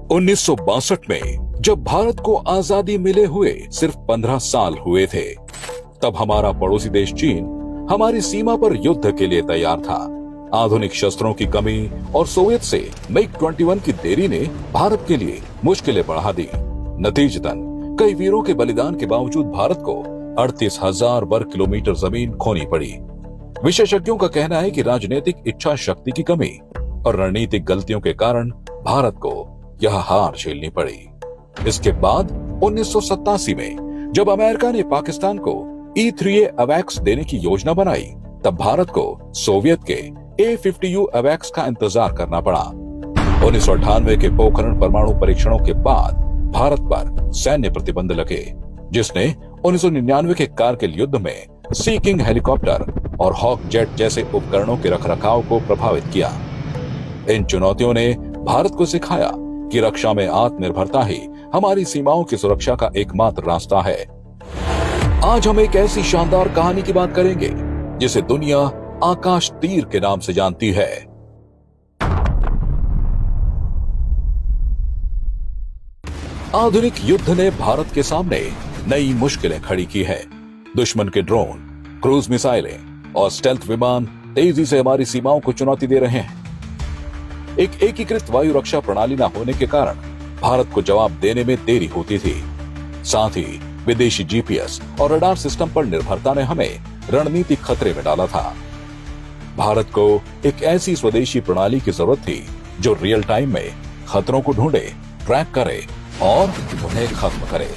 1962 में जब भारत को आजादी मिले हुए सिर्फ 15 साल हुए थे, तब हमारा पड़ोसी देश चीन हमारी सीमा पर युद्ध के लिए तैयार था। आधुनिक शस्त्रों की कमी और सोवियत से मिग 21 की देरी ने भारत के लिए मुश्किलें बढ़ा दी। नतीजतन कई वीरों के बलिदान के बावजूद भारत को 38,000 वर्ग किलोमीटर जमीन खोनी पड़ी। विशेषज्ञों का कहना है कि राजनीतिक इच्छा शक्ति की कमी और रणनीतिक गलतियों के कारण भारत को यह हार झेलनी पड़ी। इसके बाद 1987 में जब अमेरिका ने पाकिस्तान को E-3A अवैक्स देने की योजना बनाई, तब भारत को सोवियत के A-50U अवैक्स का इंतजार करना पड़ा। 1998 के पोखरण परमाणु परीक्षणों के बाद भारत पर सैन्य प्रतिबंध लगे, जिसने 1999 के कारगिल युद्ध में सी किंग हेलीकॉप्टर और हॉक जेट जैसे उपकरणों के रखरखाव को प्रभावित किया। इन चुनौतियों ने भारत को सिखाया कि रक्षा में आत्मनिर्भरता ही हमारी सीमाओं की सुरक्षा का एकमात्र रास्ता है। आज हम एक ऐसी शानदार कहानी की बात करेंगे जिसे दुनिया आकाश तीर के नाम से जानती है। आधुनिक युद्ध ने भारत के सामने नई मुश्किलें खड़ी की है। दुश्मन के ड्रोन, क्रूज मिसाइलें और स्टेल्थ विमान तेजी से हमारी सीमाओं को चुनौती दे रहे हैं। एक एकीकृत वायु रक्षा प्रणाली न होने के कारण भारत को जवाब देने में देरी होती थी। साथ ही विदेशी जीपीएस और रडार सिस्टम पर निर्भरता ने हमें रणनीतिक खतरे में डाला था। भारत को एक ऐसी स्वदेशी प्रणाली की जरूरत थी जो रियल टाइम में खतरों को ढूंढे, ट्रैक करे और उन्हें खत्म करे।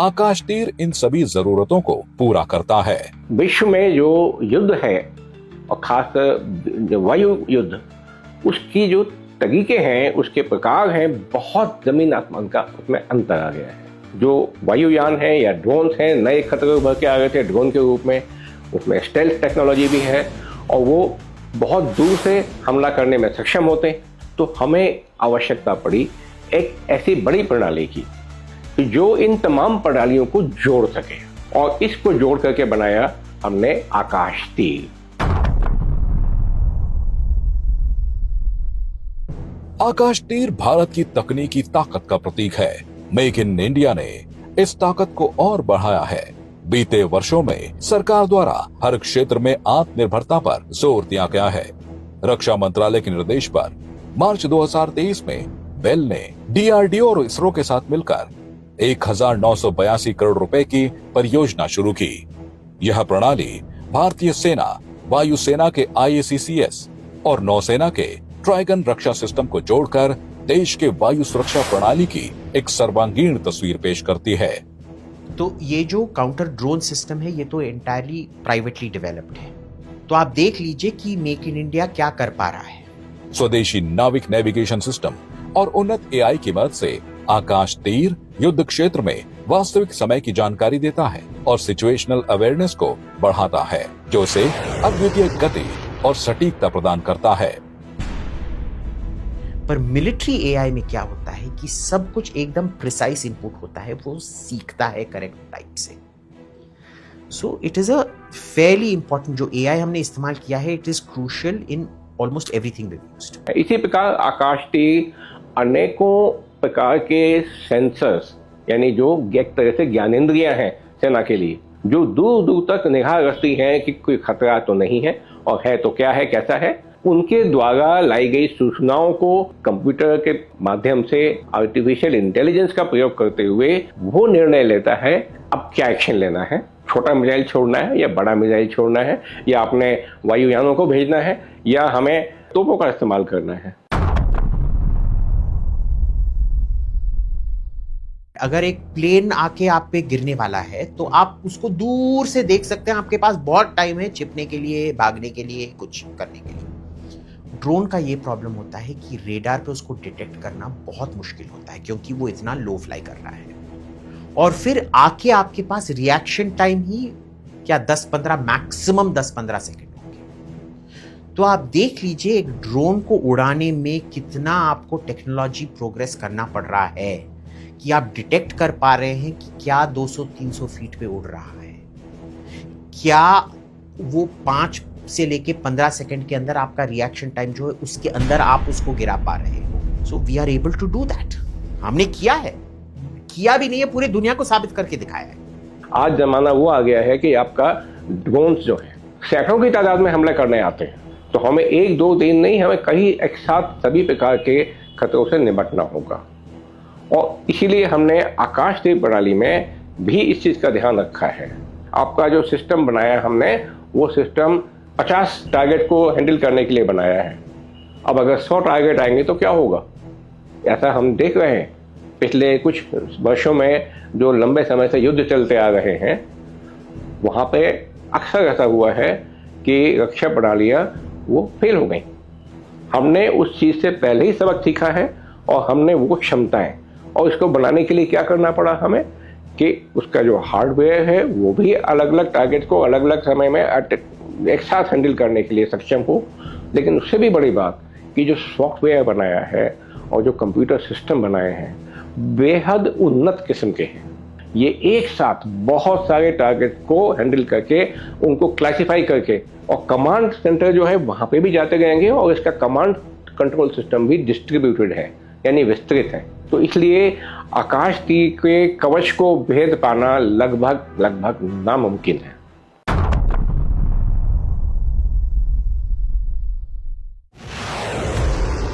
आकाश तीर इन सभी जरूरतों को पूरा करता है। विश्व में जो युद्ध है और खासकर वायु युद्ध, उसकी जो तरीके हैं, उसके प्रकार हैं, बहुत जमीन आसमान का उसमें अंतर आ गया है। जो वायुयान है या ड्रोन है, नए खतरे उभर के आ गए थे ड्रोन के रूप में, उसमें स्टेल्थ टेक्नोलॉजी भी है और वो बहुत दूर से हमला करने में सक्षम होते हैं। तो हमें आवश्यकता पड़ी एक ऐसी बड़ी प्रणाली की जो इन तमाम प्रणालियों को जोड़ सके, और इसको जोड़ करके बनाया हमने आकाश तीर। आकाश तीर भारत की तकनीकी ताकत का प्रतीक है। मेक इन इंडिया ने इस ताकत को और बढ़ाया है। बीते वर्षों में सरकार द्वारा हर क्षेत्र में आत्मनिर्भरता पर जोर दिया गया है। रक्षा मंत्रालय के निर्देश पर मार्च 2023 में बेल ने DRDO और इसरो के साथ मिलकर 1982 करोड़ रुपए की परियोजना शुरू की। यह प्रणाली भारतीय सेना, वायुसेना के IACCS और नौसेना के ट्राइगन रक्षा सिस्टम को जोड़कर देश के वायु सुरक्षा प्रणाली की एक सर्वांगीण तस्वीर पेश करती है। तो ये जो काउंटर ड्रोन सिस्टम है, ये तो एंटायरली प्राइवेटली डेवलप्ड है। तो आप देख लीजिए कि मेक इन इंडिया क्या कर पा रहा है। स्वदेशी नाविक नेविगेशन सिस्टम और उन्नत AI की मदद से आकाश तीर युद्ध क्षेत्र में वास्तविक समय की जानकारी देता है और सिचुएशनल अवेयरनेस को बढ़ाता है, जो उसे अद्वितीय गति और सटीकता प्रदान करता है। पर मिलिट्री AI में क्या होता है कि सब कुछ एकदम प्रिसाइज इनपुट होता है, वो सीखता है करेक्ट टाइप से। So it is a fairly important जो AI हमने इस्तेमाल किया है, it is crucial in almost everything we used. इसी प्रकार आकाश तीर अनेकों प्रकार के सेंसर्स, यानी जो एक तरह से ज्ञानेंद्रियां हैं सेना के लिए, जो दूर दूर तक निगाह रखती हैं कि कोई खतरा तो नहीं है, और है तो क्या है, कैसा है, उनके द्वारा लाई गई सूचनाओं को कंप्यूटर के माध्यम से आर्टिफिशियल इंटेलिजेंस का प्रयोग करते हुए वो निर्णय लेता है अब क्या एक्शन लेना है। छोटा मिसाइल छोड़ना है या बड़ा मिसाइल छोड़ना है, या अपने वायुयानों को भेजना है, या हमें तोपों का इस्तेमाल करना है। अगर एक प्लेन आके आप पे गिरने वाला है तो आप उसको दूर से देख सकते हैं, आपके पास बहुत टाइम है छिपने के लिए, भागने के लिए, कुछ करने के लिए। ड्रोन का ये प्रॉब्लम होता है कि रेडार पे उसको डिटेक्ट करना बहुत मुश्किल होता है, क्योंकि वो इतना लो फ्लाई कर रहा है, और फिर आके आपके पास रिएक्शन टाइम ही क्या 10-15, मैक्सिमम 10-15 सेकेंड होंगे। तो आप देख लीजिए एक ड्रोन को उड़ाने में कितना आपको टेक्नोलॉजी प्रोग्रेस करना पड़ रहा है कि आप डिटेक्ट कर पा रहे हैं कि क्या 200-300 फीट पे उड़ रहा है, क्या वो 5 से लेके 15 सेकंड के अंदर आपका रिएक्शन टाइम जो है उसके अंदर आप उसको गिरा पा रहे हो। So we are able to do that. हमने किया भी नहीं है, पूरी दुनिया को साबित करके दिखाया है। आज जमाना वो आ गया है कि आपका ड्रोन्स जो है सैकड़ों की तादाद में हमले करने आते हैं, तो हमें 1-2 दिन नहीं, हमें कई एक साथ सभी प्रकार के खतरों से निपटना होगा। और इसीलिए हमने आकाश तीर प्रणाली में भी इस चीज़ का ध्यान रखा है। आपका जो सिस्टम बनाया हमने, वो सिस्टम 50 टारगेट को हैंडल करने के लिए बनाया है। अब अगर 100 टारगेट आएंगे तो क्या होगा, ऐसा हम देख रहे हैं। पिछले कुछ वर्षों में जो लंबे समय से युद्ध चलते आ रहे हैं, वहाँ पे अक्सर ऐसा हुआ है कि रक्षा प्रणालियाँ वो फेल हो गई। हमने उस चीज़ से पहले ही सबक सीखा है और हमने वो क्षमताएं, और इसको बनाने के लिए क्या करना पड़ा हमें कि उसका जो हार्डवेयर है वो भी अलग अलग टारगेट को अलग अलग समय में एक साथ हैंडल करने के लिए सक्षम हो। लेकिन उससे भी बड़ी बात कि जो सॉफ्टवेयर बनाया है और जो कंप्यूटर सिस्टम बनाए हैं बेहद उन्नत किस्म के हैं। ये एक साथ बहुत सारे टारगेट को हैंडल करके उनको क्लासिफाई करके, और कमांड सेंटर जो है वहाँ पे भी जाते रहेंगे, और इसका कमांड कंट्रोल सिस्टम भी डिस्ट्रीब्यूटेड है, यानी विस्तृत है। तो इसलिए आकाश तीर के कवच को भेद पाना लगभग नामुमकिन है।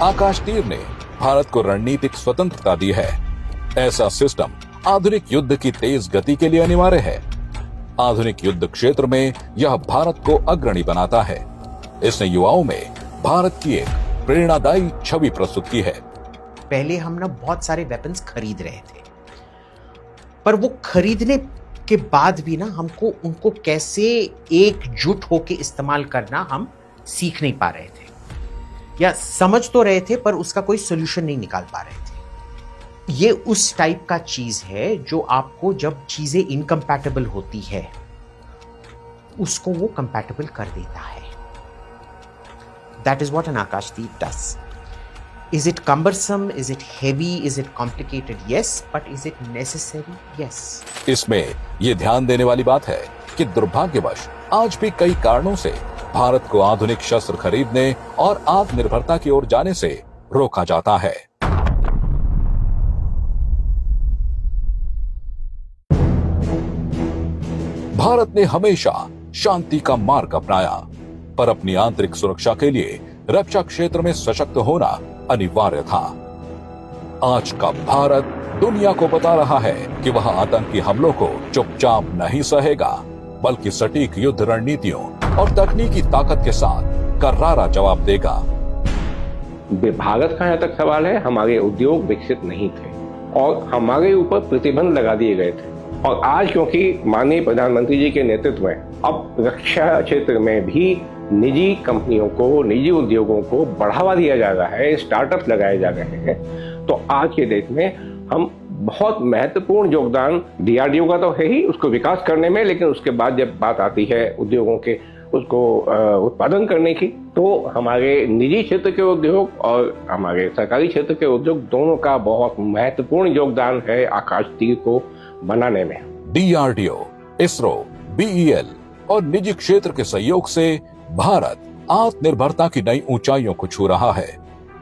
आकाश तीर ने भारत को रणनीतिक स्वतंत्रता दी है। ऐसा सिस्टम आधुनिक युद्ध की तेज गति के लिए अनिवार्य है। आधुनिक युद्ध क्षेत्र में यह भारत को अग्रणी बनाता है। इसने युवाओं में भारत की एक प्रेरणादायी छवि प्रस्तुत की है। पहले हम ना बहुत सारे वेपन्स खरीद रहे थे, पर वो खरीदने के बाद भी ना हमको उनको कैसे एकजुट होकर इस्तेमाल करना हम सीख नहीं पा रहे थे, या समझ तो रहे थे पर उसका कोई सोल्यूशन नहीं निकाल पा रहे थे। ये उस टाइप का चीज है जो आपको जब चीजें इनकम्पैटिबल होती है उसको वो कंपैटिबल कर देता है। दैट इज व्हाट एन आकाश तीर does. Is it cumbersome? Is it heavy? Is it complicated? Yes, but is it necessary? Yes. इसमें ये ध्यान देने वाली बात है कि दुर्भाग्यवश आज भी कई कारणों से भारत को आधुनिक शस्त्र खरीदने और आत्मनिर्भरता की ओर जाने से रोका जाता है। भारत ने हमेशा शांति का मार्ग अपनाया, पर अपनी आंतरिक सुरक्षा के लिए रक्षा क्षेत्र में सशक्त होना अनिवार्य था। आज का भारत दुनिया को बता रहा है कि वह आतंकी हमलों को चुपचाप नहीं सहेगा, बल्कि सटीक युद्ध रणनीतियों और तकनीकी ताकत के साथ करारा जवाब देगा। भारत का यहाँ तक सवाल है, हमारे उद्योग विकसित नहीं थे और हमारे ऊपर प्रतिबंध लगा दिए गए थे। और आज क्योंकि माननीय प्रधानमंत्री जी के नेतृत्व में अब रक्षा क्षेत्र में भी निजी कंपनियों को, निजी उद्योगों को बढ़ावा दिया जा रहा है, स्टार्टअप लगाए जा रहे हैं, तो आज के देश में हम बहुत महत्वपूर्ण योगदान डीआरडीओ का तो है ही उसको विकास करने में, लेकिन उसके बाद जब बात आती है उद्योगों के उसको उत्पादन करने की, तो हमारे निजी क्षेत्र के उद्योग और हमारे सरकारी क्षेत्र के उद्योग दोनों का बहुत महत्वपूर्ण योगदान है आकाश तीर को बनाने में। डीआरडीओ, इसरो, बीईएल और निजी क्षेत्र के सहयोग से भारत आत्मनिर्भरता की नई ऊंचाइयों को छू रहा है।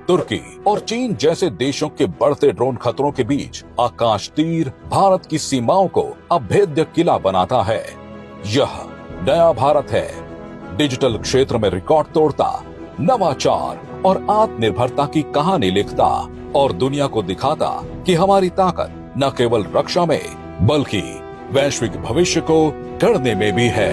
तुर्की और चीन जैसे देशों के बढ़ते ड्रोन खतरों के बीच आकाश तीर भारत की सीमाओं को अभेद्य किला बनाता है। यह नया भारत है, डिजिटल क्षेत्र में रिकॉर्ड तोड़ता, नवाचार और आत्मनिर्भरता की कहानी लिखता और दुनिया को दिखाता कि हमारी ताकत न केवल रक्षा में बल्कि वैश्विक भविष्य को गढ़ने में भी है।